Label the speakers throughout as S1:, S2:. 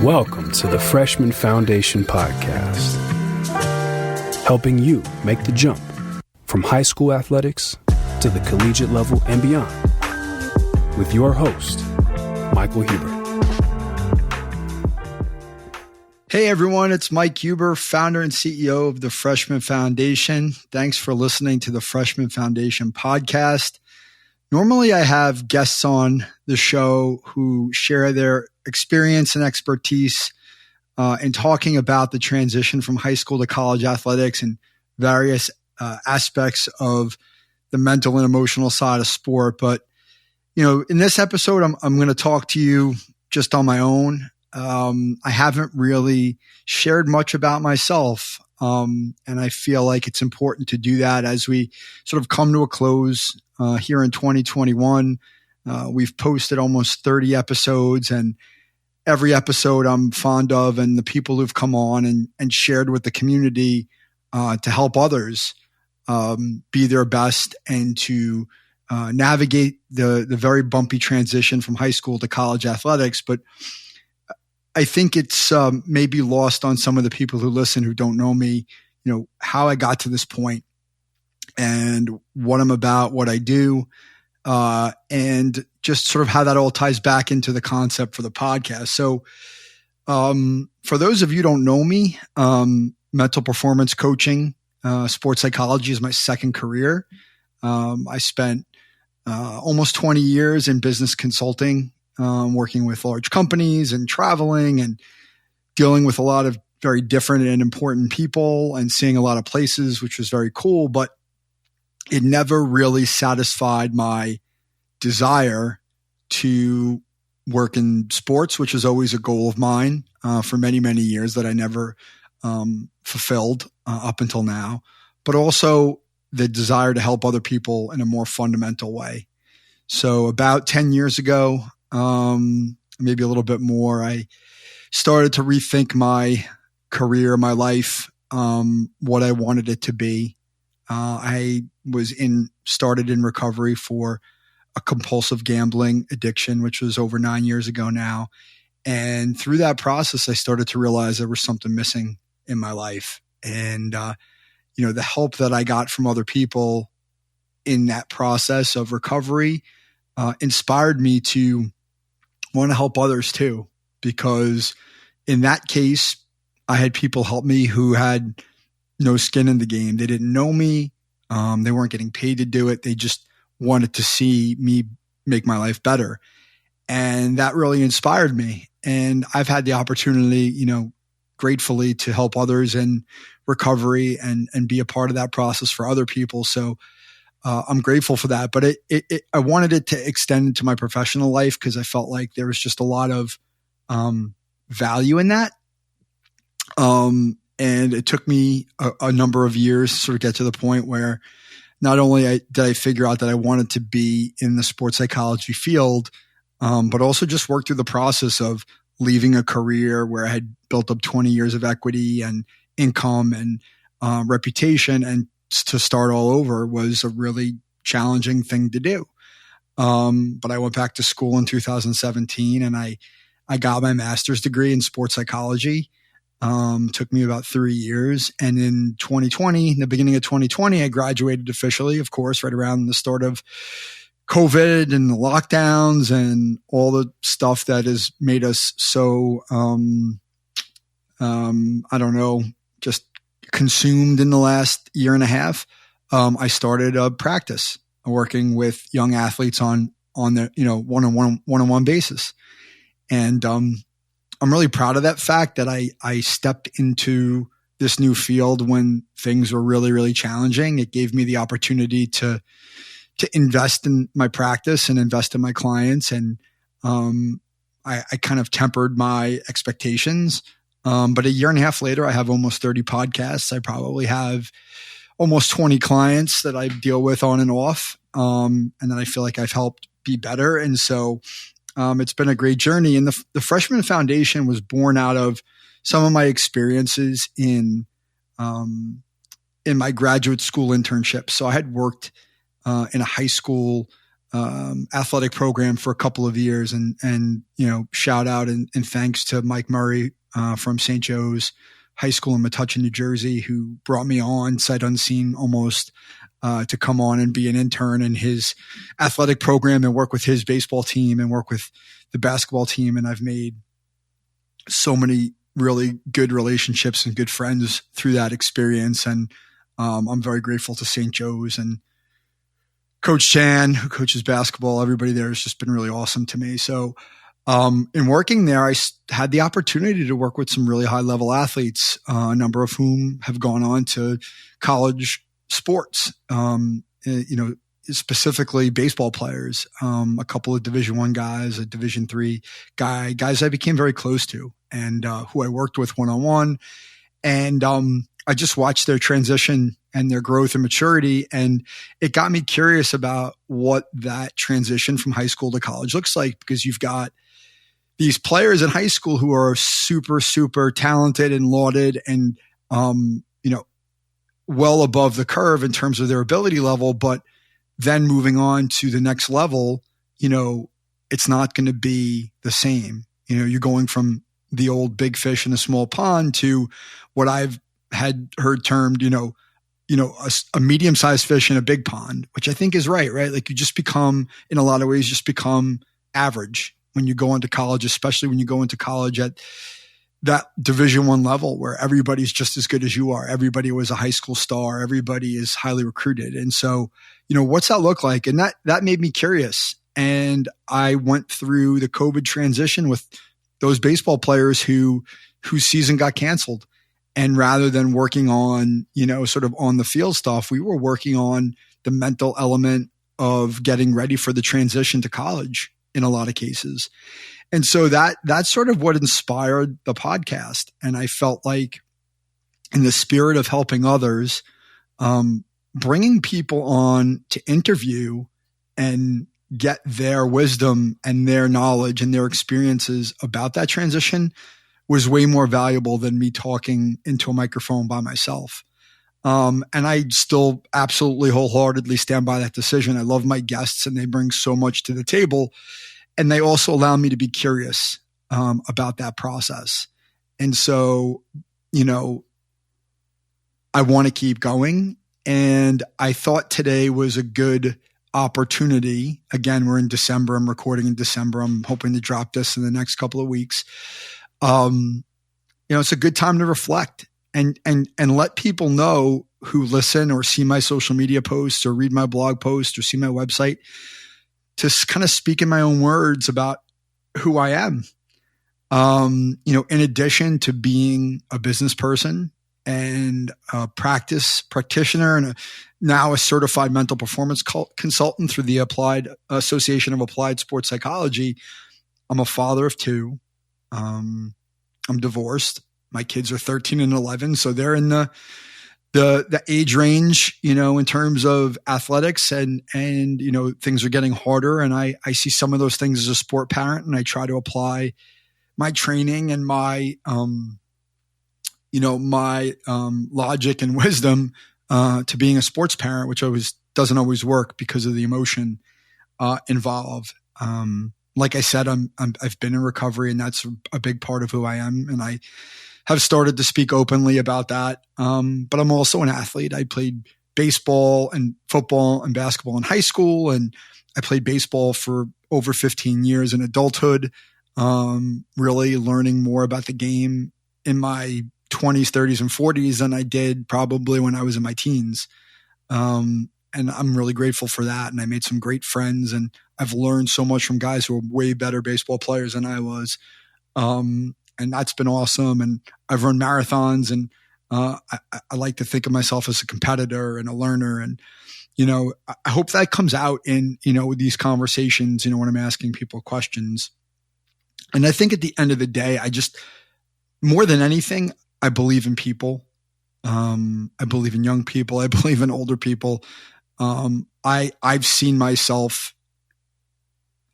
S1: Welcome to the Freshman Foundation Podcast, helping you make the jump from high school athletics to the collegiate level and beyond, with your host, Michael Huber.
S2: Hey everyone, it's Mike Huber, founder and CEO of the Freshman Foundation. Thanks for listening to the Freshman Foundation Podcast. Normally I have guests on the show who share their experience and expertise in talking about the transition from high school to college athletics and various aspects of the mental and emotional side of sport. But, you know, in this episode, I'm going to talk to you just on my own. I haven't really shared much about myself. And I feel like it's important to do that as we sort of come to a close here in 2021. We've posted almost 30 episodes, and every episode I'm fond of, and the people who've come on and shared with the community to help others be their best and to navigate the very bumpy transition from high school to college athletics. But I think it's maybe lost on some of the people who listen who don't know me, you know, how I got to this point and what I'm about, what I do, and just sort of how that all ties back into the concept for the podcast. So for those of you who don't know me, mental performance coaching, sports psychology is my second career. I spent almost 20 years in business consulting, working with large companies and traveling and dealing with a lot of very different and important people and seeing a lot of places, which was very cool. But it never really satisfied my desire to work in sports, which is always a goal of mine for many, many years that I never fulfilled up until now, but also the desire to help other people in a more fundamental way. So about 10 years ago, maybe a little bit more, I started to rethink my career, my life, what I wanted it to be. I started in recovery for a compulsive gambling addiction, which was over 9 years ago now. And through that process, I started to realize there was something missing in my life. And, you know, the help that I got from other people in that process of recovery inspired me to want to help others too, because in that case, I had people help me who had no skin in the game. They didn't know me. They weren't getting paid to do it. They just wanted to see me make my life better. And that really inspired me. And I've had the opportunity, you know, gratefully to help others in recovery and be a part of that process for other people. So I'm grateful for that. But I wanted it to extend into my professional life because I felt like there was just a lot of value in that. And it took me a number of years to sort of get to the point where not only did I figure out that I wanted to be in the sports psychology field, but also just work through the process of leaving a career where I had built up 20 years of equity and income and reputation, and to start all over was a really challenging thing to do. But I went back to school in 2017 and I got my master's degree in sports psychology. Took me about 3 years. And in 2020, in the beginning of 2020, I graduated officially, of course, right around the start of COVID and the lockdowns and all the stuff that has made us so, I don't know, just consumed in the last year and a half. I started a practice working with young athletes on the, you know, one-on-one basis. And, I'm really proud of that fact that I stepped into this new field when things were really, really challenging. It gave me the opportunity to invest in my practice and invest in my clients. And I kind of tempered my expectations. But a year and a half later, I have almost 30 podcasts. I probably have almost 20 clients that I deal with on and off. And then I feel like I've helped be better. And so it's been a great journey. And the Freshman Foundation was born out of some of my experiences in my graduate school internship. So I had worked in a high school athletic program for a couple of years, and shout out and thanks to Mike Murray from St. Joe's High School in Metuchen, New Jersey, who brought me on sight unseen almost to come on and be an intern in his athletic program and work with his baseball team and work with the basketball team. And I've made so many really good relationships and good friends through that experience. And I'm very grateful to St. Joe's and Coach Chan, who coaches basketball. Everybody there has just been really awesome to me. So in working there, I had the opportunity to work with some really high level athletes, a number of whom have gone on to college sports, specifically baseball players, a couple of Division I guys, a Division III guys I became very close to and who I worked with one-on-one. And I just watched their transition and their growth and maturity. And it got me curious about what that transition from high school to college looks like, because you've got these players in high school who are super, super talented and lauded and, well above the curve in terms of their ability level. But then moving on to the next level, it's not going to be the same. You're going from the old big fish in a small pond to what I've had heard termed, a medium-sized fish in a big pond, which I think is right? Like you just become, in a lot of ways, just become average when you go into college, especially when you go into college at that Division I level where everybody's just as good as you are. Everybody was a high school star. Everybody is highly recruited. And so, what's that look like? And that made me curious. And I went through the COVID transition with those baseball players whose season got canceled. And rather than working on, sort of on the field stuff, we were working on the mental element of getting ready for the transition to college in a lot of cases. And so that's sort of what inspired the podcast. And I felt like in the spirit of helping others, bringing people on to interview and get their wisdom and their knowledge and their experiences about that transition was way more valuable than me talking into a microphone by myself. And I still absolutely wholeheartedly stand by that decision. I love my guests and they bring so much to the table. And they also allow me to be curious about that process. And so, I want to keep going. And I thought today was a good opportunity. Again, we're in December. I'm recording in December. I'm hoping to drop this in the next couple of weeks. It's a good time to reflect and let people know who listen or see my social media posts or read my blog post or see my website to kind of speak in my own words about who I am. In addition to being a business person and a practitioner and now a certified mental performance consultant through the Association of Applied Sports Psychology, I'm a father of two. I'm divorced. My kids are 13 and 11. So they're in the age range, in terms of athletics and things are getting harder. And I see some of those things as a sport parent, and I try to apply my training and my logic and wisdom, to being a sports parent, which doesn't always work because of the emotion, involved. Like I said, I've been in recovery, and that's a big part of who I am. And I have started to speak openly about that. But I'm also an athlete. I played baseball and football and basketball in high school. And I played baseball for over 15 years in adulthood, really learning more about the game in my 20s, 30s, and 40s than I did probably when I was in my teens. And I'm really grateful for that. And I made some great friends, and I've learned so much from guys who are way better baseball players than I was. And that's been awesome. And I've run marathons, and I like to think of myself as a competitor and a learner. And, I hope that comes out in, with these conversations, when I'm asking people questions. And I think at the end of the day, more than anything, I believe in people. I believe in young people. I believe in older people. I've seen myself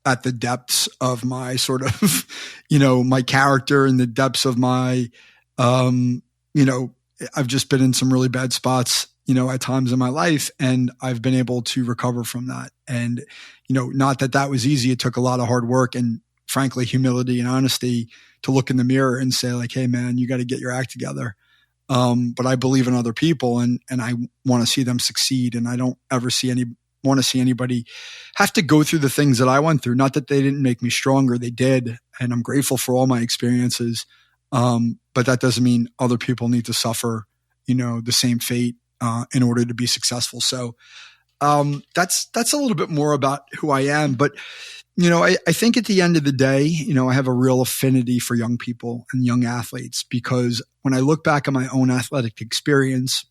S2: at the depths of my sort of, my character and the depths of my, I've just been in some really bad spots at times in my life, and I've been able to recover from that. And, not that was easy. It took a lot of hard work and frankly, humility and honesty to look in the mirror and say like, hey man, you got to get your act together. But I believe in other people and I want to see them succeed. And I don't ever want to see anybody have to go through the things that I went through. Not that they didn't make me stronger. They did. And I'm grateful for all my experiences. But that doesn't mean other people need to suffer, the same fate, in order to be successful. So, that's a little bit more about who I am. But, I think at the end of the day, I have a real affinity for young people and young athletes, because when I look back at my own athletic experience,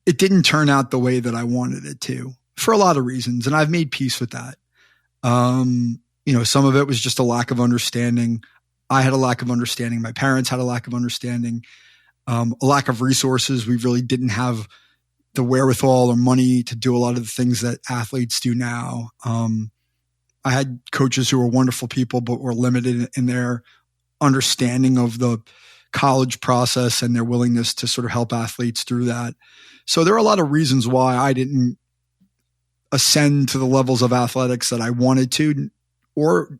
S2: it didn't turn out the way that I wanted it to for a lot of reasons. And I've made peace with that. Some of it was just a lack of understanding. I had a lack of understanding. My parents had a lack of understanding, a lack of resources. We really didn't have the wherewithal or money to do a lot of the things that athletes do now. I had coaches who were wonderful people, but were limited in their understanding of the college process and their willingness to sort of help athletes through that. So there are a lot of reasons why I didn't ascend to the levels of athletics that I wanted to, or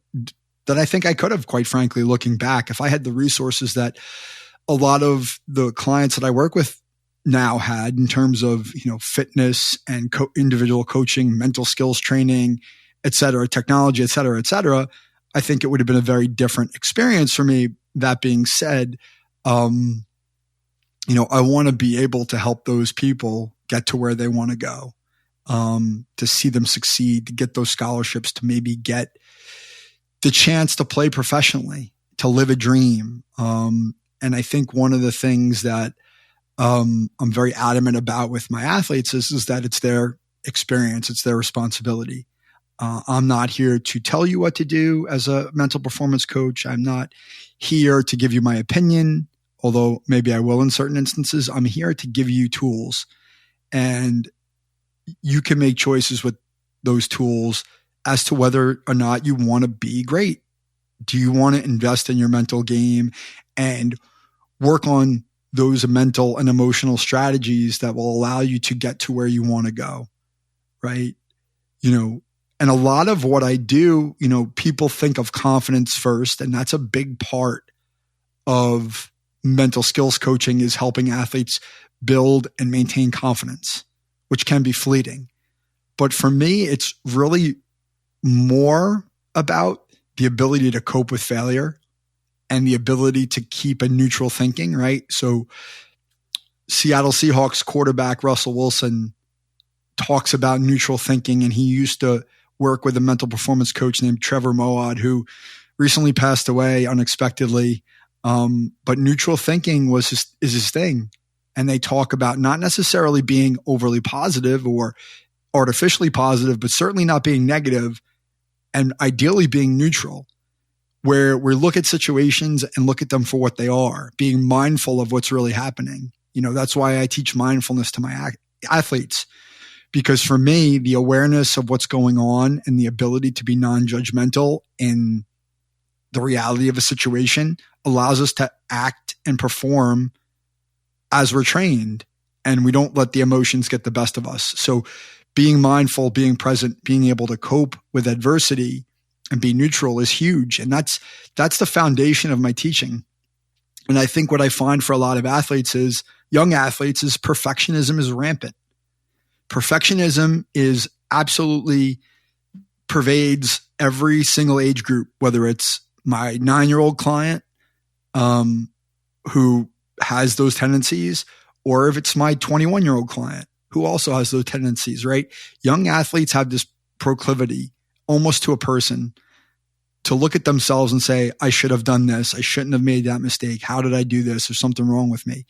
S2: that I think I could have, quite frankly, looking back. If I had the resources that a lot of the clients that I work with now had in terms of, fitness and individual coaching, mental skills training, et cetera, technology, et cetera, I think it would have been a very different experience for me. That being said, I want to be able to help those people get to where they want to go, to see them succeed, to get those scholarships, to maybe get the chance to play professionally, to live a dream. And I think one of the things that I'm very adamant about with my athletes is that it's their experience, it's their responsibility. I'm not here to tell you what to do as a mental performance coach. I'm not here to give you my opinion, although maybe I will in certain instances. I'm here to give you tools, and you can make choices with those tools as to whether or not you want to be great. Do you want to invest in your mental game and work on those mental and emotional strategies that will allow you to get to where you want to go? Right. And a lot of what I do, people think of confidence first, and that's a big part of mental skills coaching, is helping athletes build and maintain confidence, which can be fleeting. But for me, it's really more about the ability to cope with failure and the ability to keep a neutral thinking, right? So Seattle Seahawks quarterback Russell Wilson talks about neutral thinking, and he used to work with a mental performance coach named Trevor Moawad, who recently passed away unexpectedly. But neutral thinking is his thing. And they talk about not necessarily being overly positive or artificially positive, but certainly not being negative, and ideally being neutral, where we look at situations and look at them for what they are, being mindful of what's really happening. That's why I teach mindfulness to my athletes. Because for me, the awareness of what's going on and the ability to be non-judgmental in the reality of a situation allows us to act and perform as we're trained, and we don't let the emotions get the best of us. So being mindful, being present, being able to cope with adversity and be neutral is huge. And that's the foundation of my teaching. And I think what I find for a lot of athletes is, young athletes, is perfectionism is rampant. Perfectionism is absolutely pervades every single age group, whether it's my 9-year-old client who has those tendencies, or if it's my 21-year-old client who also has those tendencies, right? Young athletes have this proclivity, almost to a person, to look at themselves and say, I should have done this. I shouldn't have made that mistake. How did I do this? There's something wrong with me.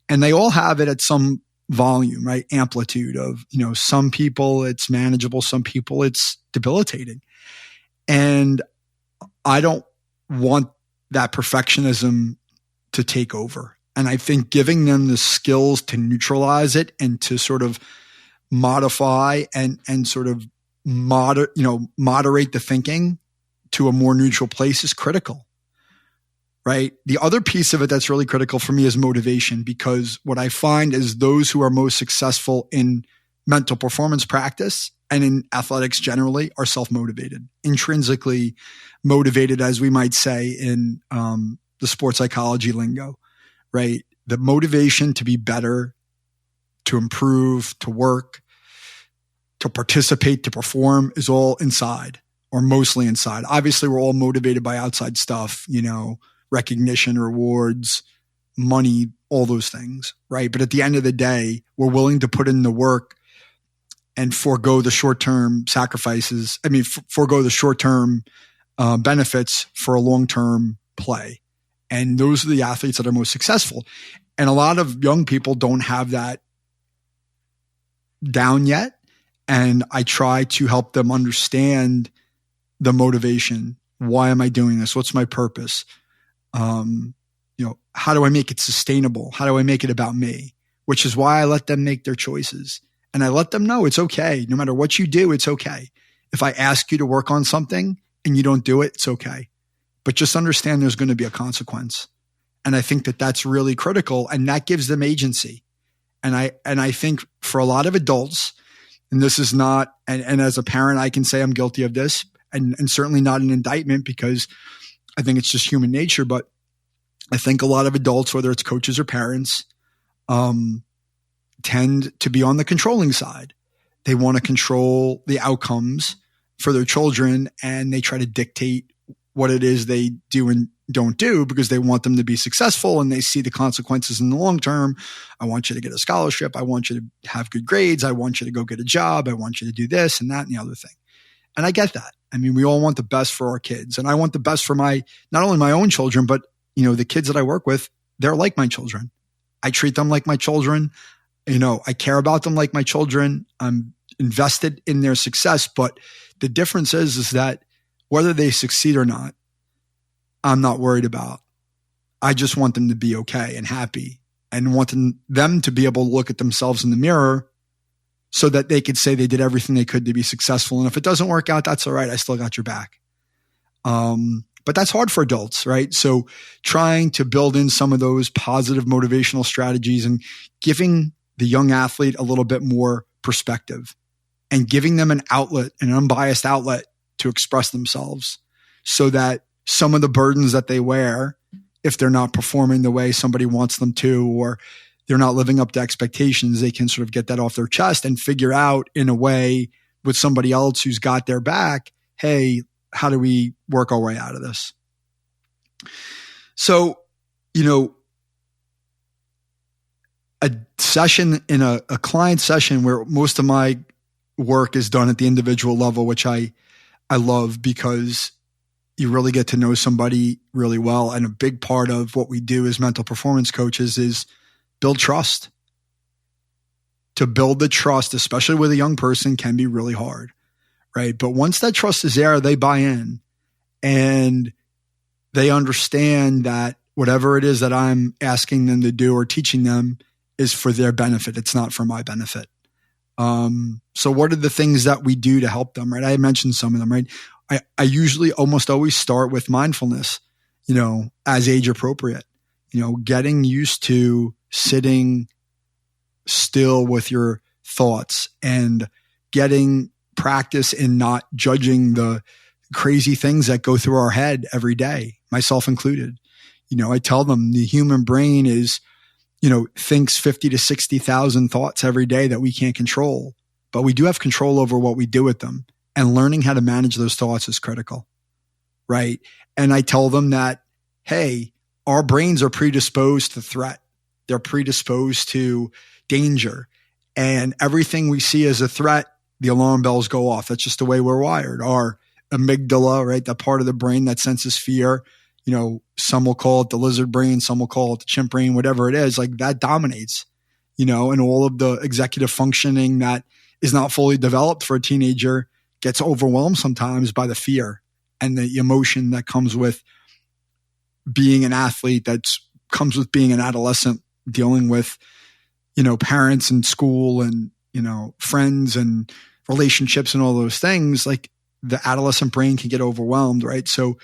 S2: And they all have it at some volume, right? Amplitude of, some people it's manageable, some people it's debilitating. And I don't want that perfectionism to take over. And I think giving them the skills to neutralize it and to sort of modify and sort of moderate the thinking to a more neutral place is critical, right? The other piece of it that's really critical for me is motivation, because what I find is those who are most successful in mental performance practice and in athletics generally are self-motivated, intrinsically motivated, as we might say in the sports psychology lingo, right? The motivation to be better, to improve, to work, to participate, to perform is all inside, or mostly inside. Obviously, we're all motivated by outside stuff, recognition, rewards, money, all those things, right? But at the end of the day, we're willing to put in the work and forego the short-term sacrifices. Forego the short-term benefits for a long-term play. And those are the athletes that are most successful. And a lot of young people don't have that down yet. And I try to help them understand the motivation. Why am I doing this? What's my purpose? How do I make it sustainable? How do I make it about me? Which is why I let them make their choices. And I let them know it's okay. No matter what you do, it's okay. If I ask you to work on something and you don't do it, it's okay. But just understand there's going to be a consequence. And I think that that's really critical, and that gives them agency. And I think for a lot of adults, and this is not, and as a parent, I can say I'm guilty of this, and certainly not an indictment, because I think it's just human nature. But I think a lot of adults, whether it's coaches or parents, tend to be on the controlling side. They want to control the outcomes for their children, and they try to dictate what it is they do and don't do because they want them to be successful, and they see the consequences in the long term. I want you to get a scholarship. I want you to have good grades. I want you to go get a job. I want you to do this and that and the other thing. And I get that. We all want the best for our kids, and I want the best for not only my own children, but the kids that I work with. They're like my children. I treat them like my children. I care about them like my children. I'm invested in their success. But the difference is that whether they succeed or not, I'm not worried about. I just want them to be okay and happy, and want them to be able to look at themselves in the mirror so that they could say they did everything they could to be successful. And if it doesn't work out, that's all right. I still got your back. But that's hard for adults, right? So trying to build in some of those positive motivational strategies and giving the young athlete a little bit more perspective and giving them an outlet, an unbiased outlet to express themselves, so that some of the burdens that they wear, if they're not performing the way somebody wants them to, or they're not living up to expectations, they can sort of get that off their chest and figure out in a way with somebody else who's got their back, hey, how do we work our way out of this? So, a session in a client session where most of my work is done at the individual level, which I love, because you really get to know somebody really well. And a big part of what we do as mental performance coaches is build trust. To build the trust, especially with a young person, can be really hard, right? But once that trust is there, they buy in and they understand that whatever it is that I'm asking them to do or teaching them is for their benefit. It's not for my benefit. So what are the things that we do to help them, right? I mentioned some of them, right? I usually almost always start with mindfulness, as age appropriate, getting used to sitting still with your thoughts and getting practice in not judging the crazy things that go through our head every day, myself included. I tell them the human brain thinks 50 to 60,000 thoughts every day that we can't control, but we do have control over what we do with them. And learning how to manage those thoughts is critical, right? And I tell them that, hey, our brains are predisposed to threat. They're predisposed to danger. And everything we see as a threat, the alarm bells go off. That's just the way we're wired. Our amygdala, right? That part of the brain that senses fear, some will call it the lizard brain, some will call it the chimp brain, whatever it is, like that dominates, and all of the executive functioning that is not fully developed for a teenager gets overwhelmed sometimes by the fear and the emotion that comes with being an athlete, comes with being an adolescent, dealing with, parents and school and, friends and relationships and all those things. Like the adolescent brain can get overwhelmed, right? So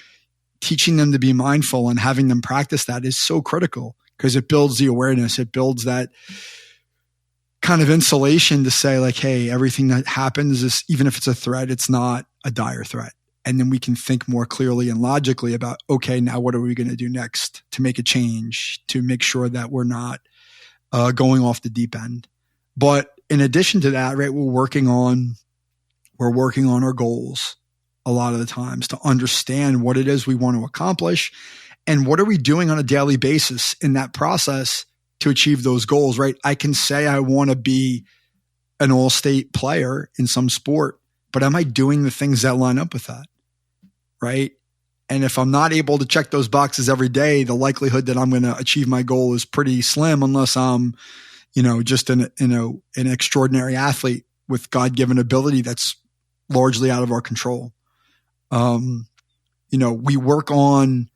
S2: teaching them to be mindful and having them practice that is so critical because it builds the awareness. It builds that kind of insulation to say like, hey, everything that happens is, even if it's a threat, it's not a dire threat. And then we can think more clearly and logically about, okay, now what are we going to do next to make a change, to make sure that we're not going off the deep end. But in addition to that, right, we're working on our goals a lot of the times to understand what it is we want to accomplish and what are we doing on a daily basis in that process to achieve those goals, right? I can say I want to be an all-state player in some sport, but am I doing the things that line up with that, right? And if I'm not able to check those boxes every day, the likelihood that I'm going to achieve my goal is pretty slim unless I'm, just an extraordinary athlete with God-given ability that's largely out of our control. We work on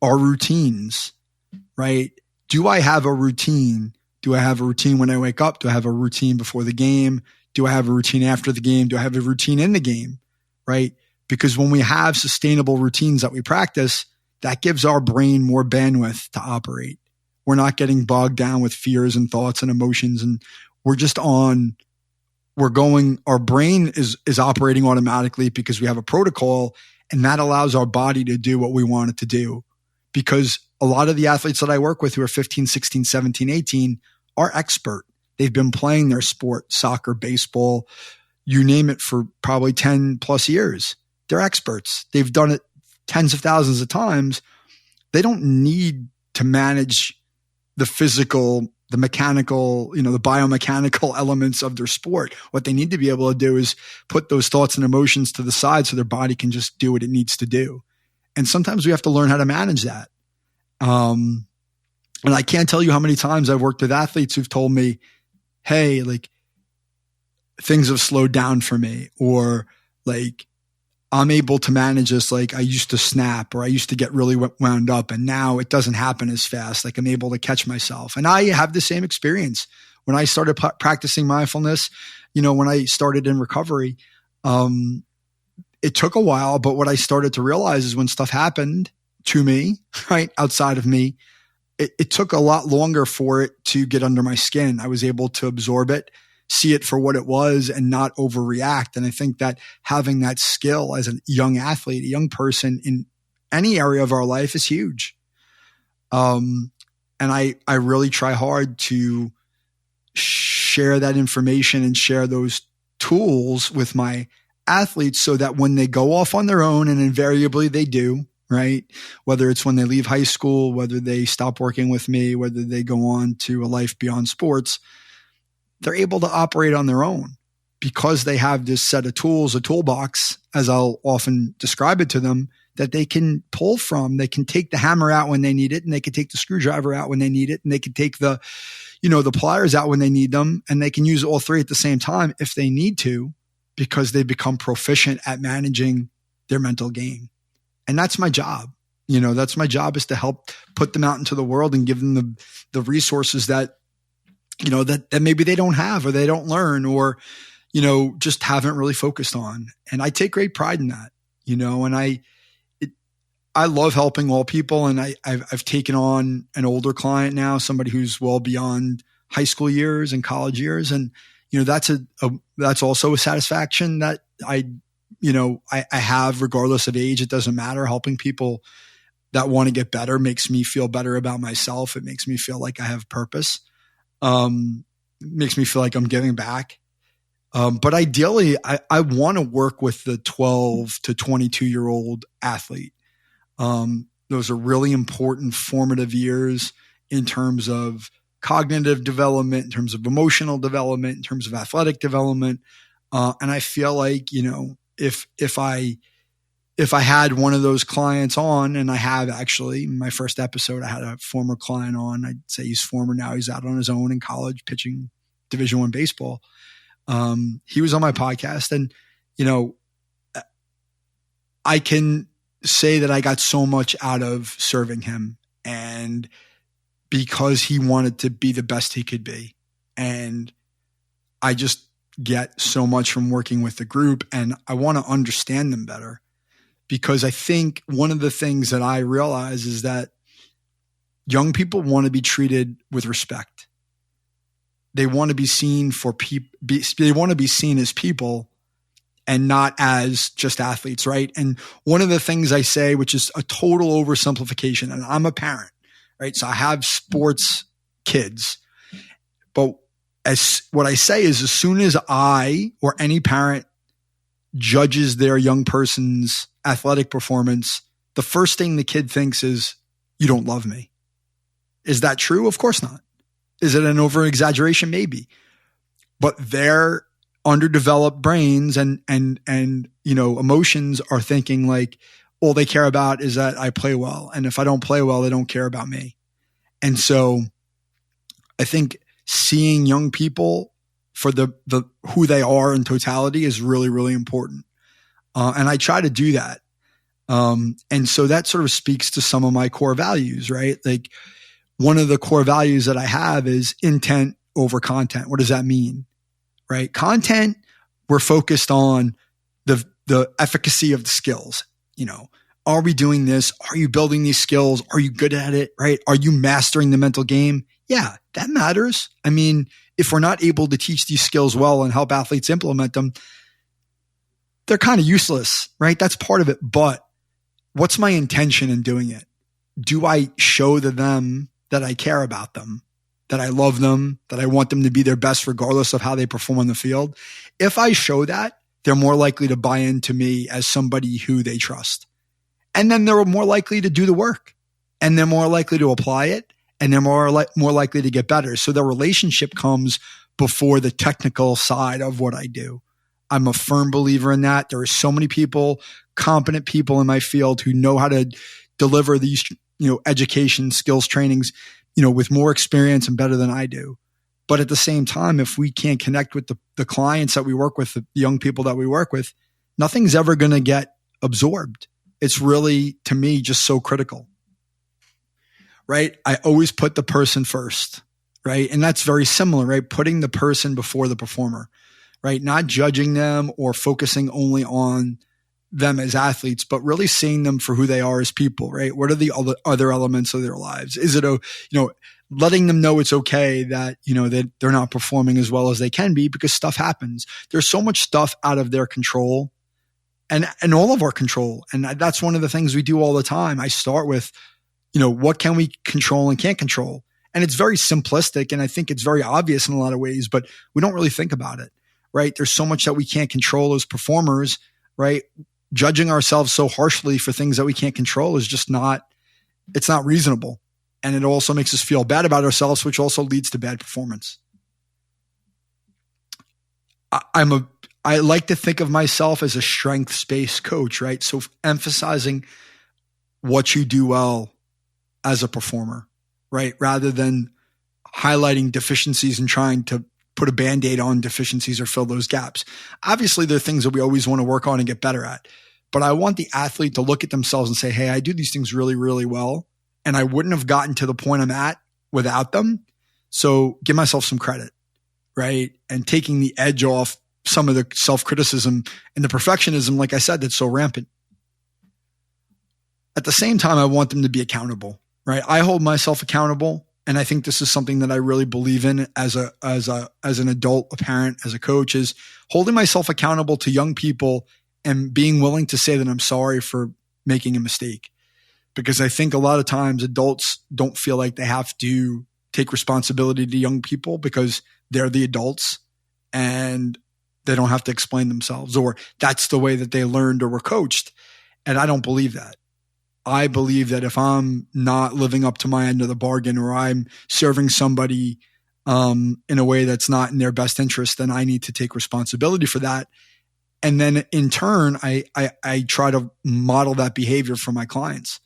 S2: our routines, right? Do I have a routine? Do I have a routine when I wake up? Do I have a routine before the game? Do I have a routine after the game? Do I have a routine in the game, right? Because when we have sustainable routines that we practice, that gives our brain more bandwidth to operate. We're not getting bogged down with fears and thoughts and emotions. And our brain is operating automatically because we have a protocol, and that allows our body to do what we want it to do. Because a lot of the athletes that I work with who are 15, 16, 17, 18 are expert. They've been playing their sport, soccer, baseball, you name it, for probably 10 plus years. They're experts. They've done it tens of thousands of times. They don't need to manage the physical, the mechanical, the biomechanical elements of their sport. What they need to be able to do is put those thoughts and emotions to the side so their body can just do what it needs to do. And sometimes we have to learn how to manage that. And I can't tell you how many times I've worked with athletes who've told me, hey, like, things have slowed down for me, or like, I'm able to manage this. Like, I used to snap, or I used to get really wound up, and now it doesn't happen as fast. Like, I'm able to catch myself. And I have the same experience. When I started practicing mindfulness, when I started in recovery, it took a while, but what I started to realize is when stuff happened to me, right, outside of me, it took a lot longer for it to get under my skin. I was able to absorb it, see it for what it was, and not overreact. And I think that having that skill as a young athlete, a young person in any area of our life is huge. And I really try hard to share that information and share those tools with my athletes so that when they go off on their own, and invariably they do, right? Whether it's when they leave high school, whether they stop working with me, whether they go on to a life beyond sports, they're able to operate on their own because they have this set of tools, a toolbox, as I'll often describe it to them, that they can pull from. They can take the hammer out when they need it, and they can take the screwdriver out when they need it, and they can take the pliers out when they need them, and they can use all three at the same time if they need to, because they become proficient at managing their mental game. And that's my job. That's my job, is to help put them out into the world and give them the resources that, that maybe they don't have, or they don't learn, or, just haven't really focused on. And I take great pride in that, and I love helping all people. And I've taken on an older client now, somebody who's well beyond high school years and college years. And, that's also a satisfaction that I have regardless of age. It doesn't matter. Helping people that want to get better makes me feel better about myself. It makes me feel like I have purpose. Makes me feel like I'm giving back. But ideally, I want to work with the 12 to 22-year-old athlete. Those are really important formative years in terms of cognitive development, in terms of emotional development, in terms of athletic development. And I feel like, if I had one of those clients on, and I have actually, in my first episode, I had a former client on. I'd say he's former now. He's out on his own in college pitching Division I baseball. He was on my podcast, and, I can say that I got so much out of serving him, and because he wanted to be the best he could be. And I just get so much from working with the group, and I want to understand them better, because I think one of the things that I realize is that young people want to be treated with respect. They want to be seen they want to be seen as people and not as just athletes, right? And one of the things I say, which is a total oversimplification, and I'm a parent, right? So I have sports kids, but what I say is as soon as I or any parent judges their young person's athletic performance, the first thing the kid thinks is, you don't love me. Is that true? Of course not. Is it an over exaggeration? Maybe. But their underdeveloped brains and emotions are thinking like, all they care about is that I play well. And if I don't play well, they don't care about me. And so I think seeing young people for the who they are in totality is really, really important. And I try to do that. And so that sort of speaks to some of my core values, right? Like one of the core values that I have is intent over content. What does that mean? Right? Content, we're focused on the efficacy of the skills. Are we doing this? Are you building these skills? Are you good at it? Right? Are you mastering the mental game? Yeah, that matters. I mean, if we're not able to teach these skills well and help athletes implement them, they're kind of useless, right? That's part of it. But what's my intention in doing it? Do I show to them that I care about them, that I love them, that I want them to be their best regardless of how they perform on the field? If I show that, they're more likely to buy into me as somebody who they trust. And then they're more likely to do the work, and they're more likely to apply it, and they're more likely to get better. So the relationship comes before the technical side of what I do. I'm a firm believer in that. There are so many people, competent people in my field who know how to deliver these, education, skills trainings, with more experience and better than I do. But at the same time, if we can't connect with the clients that we work with, the young people that we work with, nothing's ever going to get absorbed. It's really, to me, just so critical, right? I always put the person first, right? And that's very similar, right? Putting the person before the performer, right? Not judging them or focusing only on them as athletes, but really seeing them for who they are as people, right? What are the other elements of their lives? Is it letting them know it's okay that, that they're not performing as well as they can be because stuff happens. There's so much stuff out of their control and all of our control. And that's one of the things we do all the time. I start with, what can we control and can't control? And it's very simplistic. And I think it's very obvious in a lot of ways, but we don't really think about it, right? There's so much that we can't control as performers, right? Judging ourselves so harshly for things that we can't control is just it's not reasonable. And it also makes us feel bad about ourselves, which also leads to bad performance. I like to think of myself as a strengths-based coach, right? So emphasizing what you do well as a performer, right? Rather than highlighting deficiencies and trying to put a Band-Aid on deficiencies or fill those gaps. Obviously, there are things that we always want to work on and get better at. But I want the athlete to look at themselves and say, hey, I do these things really, really well. And I wouldn't have gotten to the point I'm at without them. So give myself some credit, right? And taking the edge off some of the self-criticism and the perfectionism, like I said, that's so rampant. At the same time, I want them to be accountable, right? I hold myself accountable. And I think this is something that I really believe in as an adult, a parent, as a coach, is holding myself accountable to young people and being willing to say that I'm sorry for making a mistake. Because I think a lot of times adults don't feel like they have to take responsibility to young people because they're the adults and they don't have to explain themselves, or that's the way that they learned or were coached. And I don't believe that. I believe that if I'm not living up to my end of the bargain, or I'm serving somebody in a way that's not in their best interest, then I need to take responsibility for that. And then in turn, I try to model that behavior for my clients.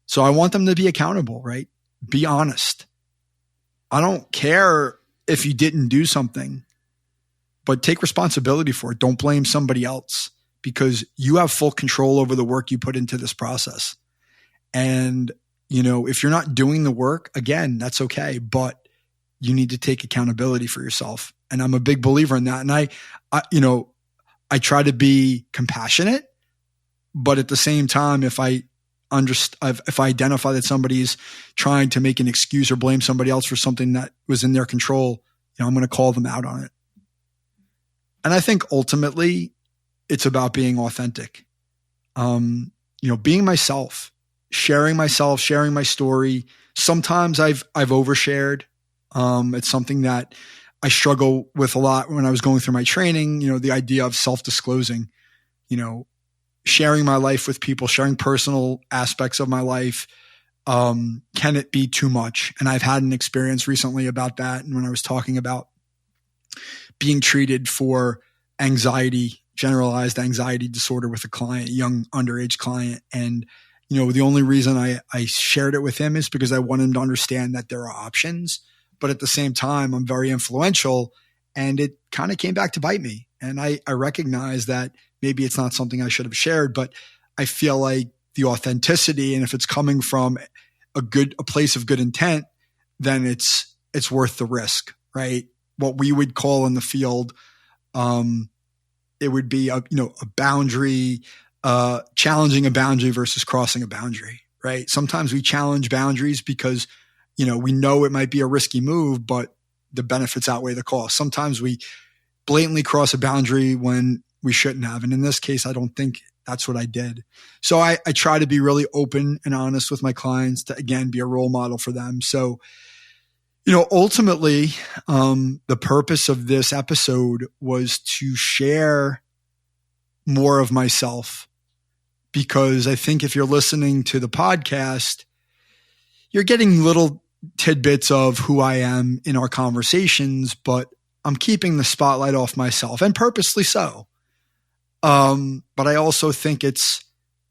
S2: So I want them to be accountable, right? Be honest. I don't care if you didn't do something, but take responsibility for it. Don't blame somebody else, because you have full control over the work you put into this process. And, if you're not doing the work, again, that's okay, but you need to take accountability for yourself. And I'm a big believer in that. And I try to be compassionate, But at the same time, if I identify that somebody's trying to make an excuse or blame somebody else for something that was in their control, I'm going to call them out on it. And I think ultimately it's about being authentic. Being myself, sharing my story. Sometimes I've overshared. It's something that I struggle with a lot when I was going through my training, the idea of self-disclosing, sharing my life with people, sharing personal aspects of my life. Can it be too much? And I've had an experience recently about that. And when I was talking about being treated for anxiety, generalized anxiety disorder with a client, a young underage client. And, the only reason I shared it with him is because I want him to understand that there are options. But at the same time, I'm very influential, and it kind of came back to bite me. And I recognize that maybe it's not something I should have shared, but I feel like the authenticity, and if it's coming from a place of good intent, then it's worth the risk, right? What we would call in the field, it would be a boundary, challenging a boundary versus crossing a boundary, right? Sometimes we challenge boundaries because, we know it might be a risky move, but the benefits outweigh the cost. Sometimes we blatantly cross a boundary when we shouldn't have. And in this case, I don't think that's what I did. So I try to be really open and honest with my clients to, again, be a role model for them. So, ultimately, the purpose of this episode was to share more of myself, because I think if you're listening to the podcast, you're getting little tidbits of who I am in our conversations, but I'm keeping the spotlight off myself, and purposely so. But I also think it's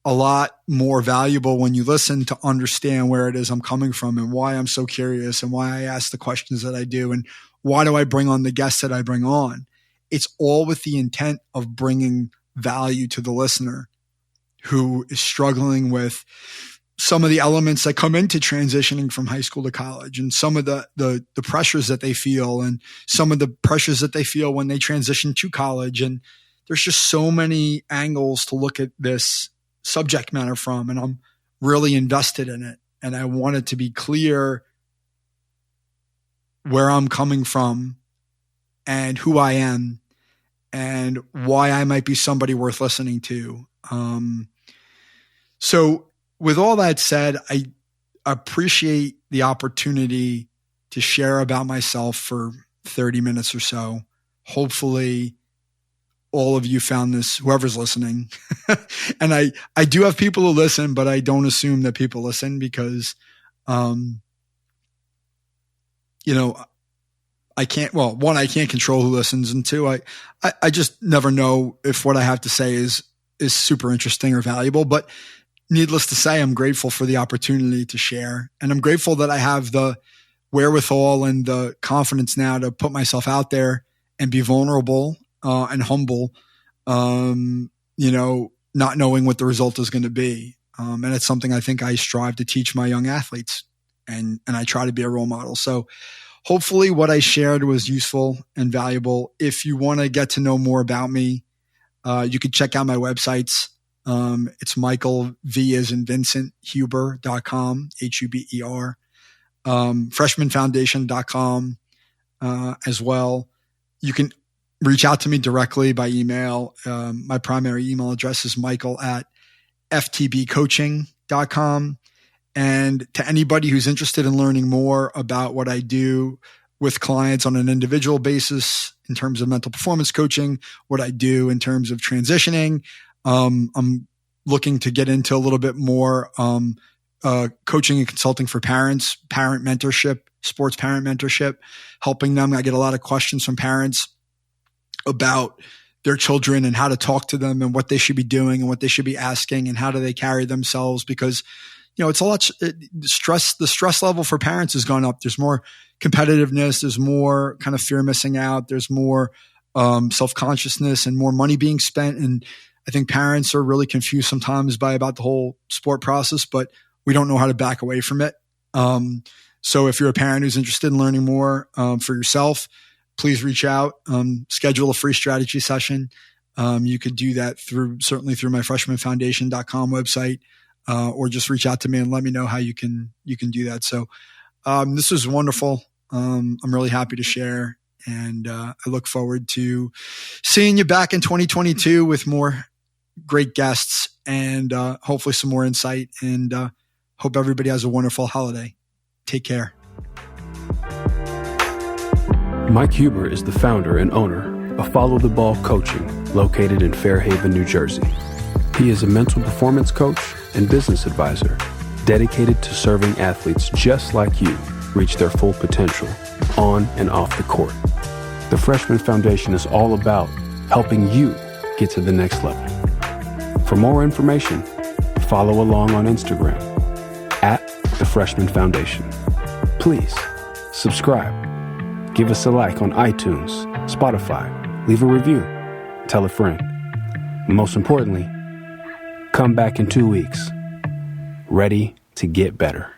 S2: a lot more valuable when you listen to understand where it is I'm coming from and why I'm so curious and why I ask the questions that I do and why do I bring on the guests that I bring on. It's all with the intent of bringing value to the listener who is struggling with some of the elements that come into transitioning from high school to college, and some of the pressures that they feel, and some of the pressures that they feel when they transition to college. And there's just so many angles to look at this subject matter from, and I'm really invested in it. And I want it to be clear where I'm coming from and who I am and why I might be somebody worth listening to. So with all that said, I appreciate the opportunity to share about myself for 30 minutes or so. Hopefully all of you found this, whoever's listening. And I do have people who listen, but I don't assume that people listen because, I can't control who listens. And two, I just never know if what I have to say is super interesting or valuable. But needless to say, I'm grateful for the opportunity to share. And I'm grateful that I have the wherewithal and the confidence now to put myself out there and be vulnerable and humble, not knowing what the result is going to be. And it's something I think I strive to teach my young athletes, and I try to be a role model. So hopefully what I shared was useful and valuable. If you want to get to know more about me, you can check out my websites. It's Michael V as in Vincent Huber.com, Huber, freshmanfoundation.com, as well. You can reach out to me directly by email. My primary email address is michael@ftbcoaching.com. And to anybody who's interested in learning more about what I do with clients on an individual basis in terms of mental performance coaching, what I do in terms of transitioning, I'm looking to get into a little bit more coaching and consulting for parents, parent mentorship, sports parent mentorship, helping them. I get a lot of questions from parents about their children and how to talk to them and what they should be doing and what they should be asking and how do they carry themselves, because it's a lot. The stress level for parents has gone up. There's more competitiveness. There's more kind of fear of missing out. There's more self-consciousness and more money being spent. And I think parents are really confused sometimes about the whole sport process, but we don't know how to back away from it. So if you're a parent who's interested in learning more for yourself, please reach out, schedule a free strategy session. You could do that certainly through my freshmanfoundation.com website, or just reach out to me and let me know how you can do that. So this was wonderful. I'm really happy to share, and I look forward to seeing you back in 2022 with more great guests and hopefully some more insight, and hope everybody has a wonderful holiday. Take care.
S1: Mike Huber is the founder and owner of Follow the Ball Coaching, located in Fairhaven, New Jersey. He is a mental performance coach and business advisor dedicated to serving athletes just like you reach their full potential on and off the court. The Freshman Foundation is all about helping you get to the next level. For more information, follow along on Instagram at The Freshman Foundation. Please subscribe, give us a like on iTunes, Spotify, leave a review, tell a friend. Most importantly, come back in 2 weeks, ready to get better.